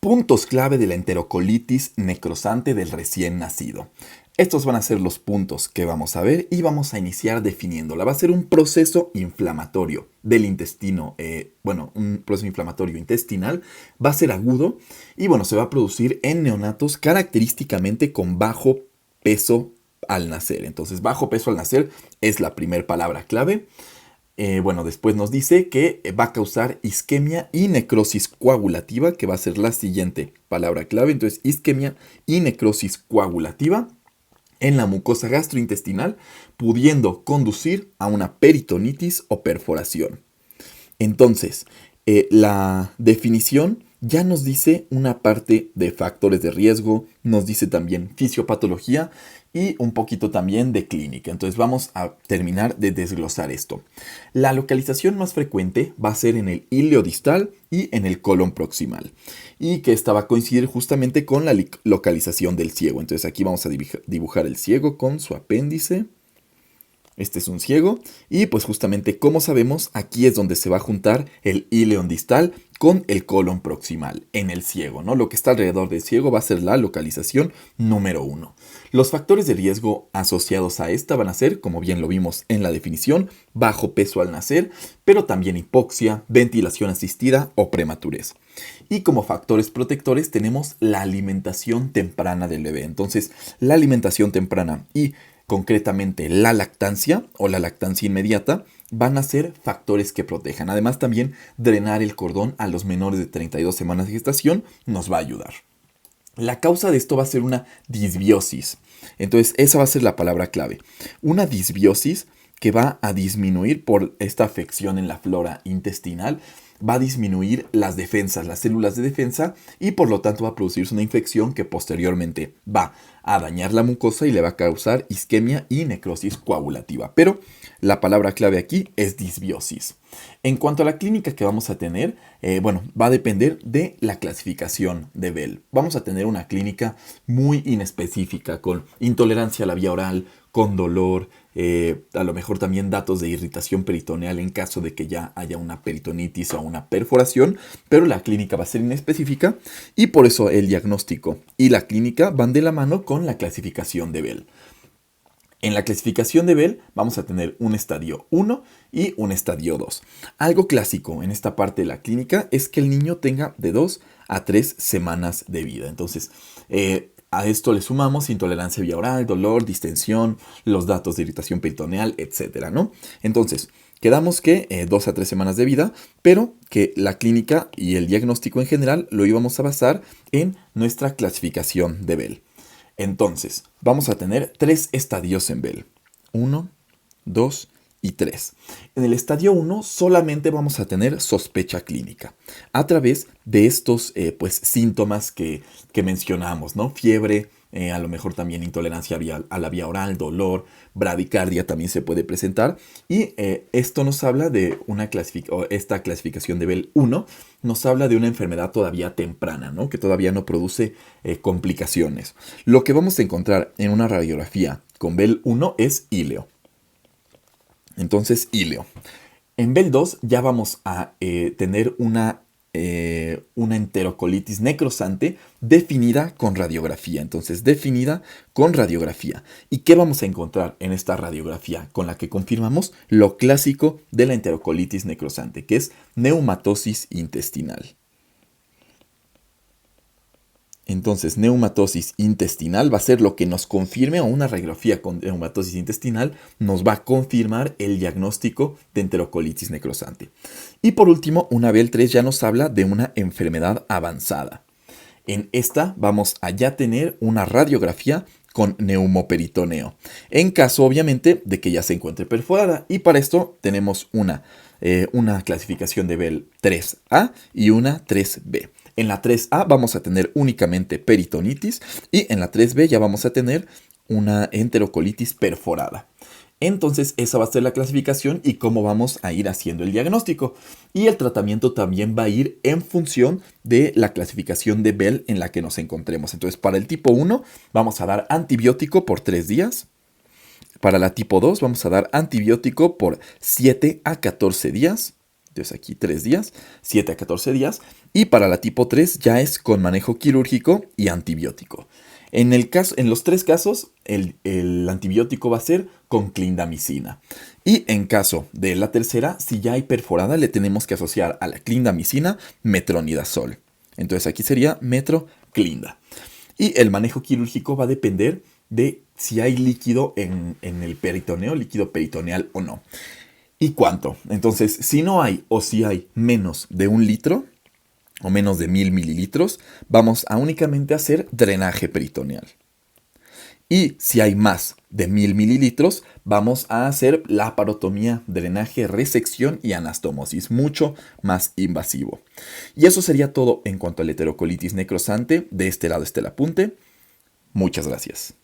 Puntos clave de la enterocolitis necrosante del recién nacido. Estos van a ser los puntos que vamos a ver y vamos a iniciar definiéndola. Va a ser un proceso inflamatorio del intestino, un proceso inflamatorio intestinal. Va a ser agudo y se va a producir en neonatos característicamente con bajo peso al nacer. Entonces, bajo peso al nacer es la primera palabra clave. Después nos dice que va a causar isquemia y necrosis coagulativa, que va a ser la siguiente palabra clave. Entonces, isquemia y necrosis coagulativa en la mucosa gastrointestinal, pudiendo conducir a una peritonitis o perforación. Entonces, la definición ya nos dice una parte de factores de riesgo, nos dice también fisiopatología y un poquito también de clínica. Entonces vamos a terminar de desglosar esto. La localización más frecuente va a ser en el ileo distal y en el colon proximal. Y que esta va a coincidir justamente con la localización del ciego. Entonces aquí vamos a dibujar el ciego con su apéndice. Este es un ciego y pues justamente como sabemos aquí es donde se va a juntar el ileón distal con el colon proximal en el ciego, ¿no? Lo que está alrededor del ciego va a ser la localización número 1. Los factores de riesgo asociados a esta van a ser, como bien lo vimos en la definición, bajo peso al nacer, pero también hipoxia, ventilación asistida o prematurez. Y como factores protectores tenemos la alimentación temprana del bebé. Entonces, la alimentación temprana y concretamente la lactancia o la lactancia inmediata, van a ser factores que protejan. Además, también drenar el cordón a los menores de 32 semanas de gestación nos va a ayudar. La causa de esto va a ser una disbiosis. Entonces, esa va a ser la palabra clave. Una disbiosis que va a disminuir por esta afección en la flora intestinal, va a disminuir las defensas, las células de defensa, y por lo tanto va a producirse una infección que posteriormente va a dañar la mucosa y le va a causar isquemia y necrosis coagulativa. Pero la palabra clave aquí es disbiosis. En cuanto a la clínica que vamos a tener, va a depender de la clasificación de Bell. Vamos a tener una clínica muy inespecífica con intolerancia a la vía oral, con dolor, a lo mejor también datos de irritación peritoneal en caso de que ya haya una peritonitis o una perforación, pero la clínica va a ser inespecífica y por eso el diagnóstico y la clínica van de la mano con la clasificación de Bell. En la clasificación de Bell vamos a tener un estadio 1 y un estadio 2. Algo clásico en esta parte de la clínica es que el niño tenga de 2 a 3 semanas de vida. Entonces, a esto le sumamos intolerancia vía oral, dolor, distensión, los datos de irritación peritoneal, etcétera, ¿no? Entonces, quedamos que 2 a 3 semanas de vida, pero que la clínica y el diagnóstico en general lo íbamos a basar en nuestra clasificación de Bell. Entonces, vamos a tener 3 estadios en Bell. 1, 2 y 3. En el estadio 1 solamente vamos a tener sospecha clínica a través de estos síntomas que mencionamos, ¿no? Fiebre, a lo mejor también intolerancia a la vía oral, dolor, bradicardia también se puede presentar. Y esto nos habla de esta clasificación de Bell 1 nos habla de una enfermedad todavía temprana, ¿no? Que todavía no produce complicaciones. Lo que vamos a encontrar en una radiografía con Bell 1 es ileo. Entonces, ileo. En Bell 2 ya vamos a tener una enterocolitis necrosante definida con radiografía. Entonces, definida con radiografía. ¿Y qué vamos a encontrar en esta radiografía? Con la que confirmamos lo clásico de la enterocolitis necrosante, que es neumatosis intestinal. Entonces, neumatosis intestinal va a ser lo que nos confirme, o una radiografía con neumatosis intestinal nos va a confirmar el diagnóstico de enterocolitis necrosante. Y por último, una Bell 3 ya nos habla de una enfermedad avanzada. En esta vamos a ya tener una radiografía con neumoperitoneo, en caso obviamente de que ya se encuentre perforada. Y para esto tenemos una clasificación de Bell 3A y una 3B. En la 3A vamos a tener únicamente peritonitis y en la 3B ya vamos a tener una enterocolitis perforada. Entonces esa va a ser la clasificación y cómo vamos a ir haciendo el diagnóstico. Y el tratamiento también va a ir en función de la clasificación de Bell en la que nos encontremos. Entonces para el tipo 1 vamos a dar antibiótico por 3 días. Para la tipo 2 vamos a dar antibiótico por 7 a 14 días. Entonces aquí 3 días, 7 a 14 días. Y para la tipo 3 ya es con manejo quirúrgico y antibiótico. En los 3 casos, el antibiótico va a ser con clindamicina. Y en caso de la tercera, si ya hay perforada, le tenemos que asociar a la clindamicina metronidazol. Entonces aquí sería metroclinda. Y el manejo quirúrgico va a depender de si hay líquido en el peritoneo, líquido peritoneal o no. ¿Y cuánto? Entonces, si no hay o si hay menos de 1 litro o menos de 1000 mililitros, vamos a únicamente hacer drenaje peritoneal. Y si hay más de 1000 mililitros, vamos a hacer laparotomía, drenaje, resección y anastomosis, mucho más invasivo. Y eso sería todo en cuanto a la heterocolitis necrosante. De este lado está el apunte. Muchas gracias.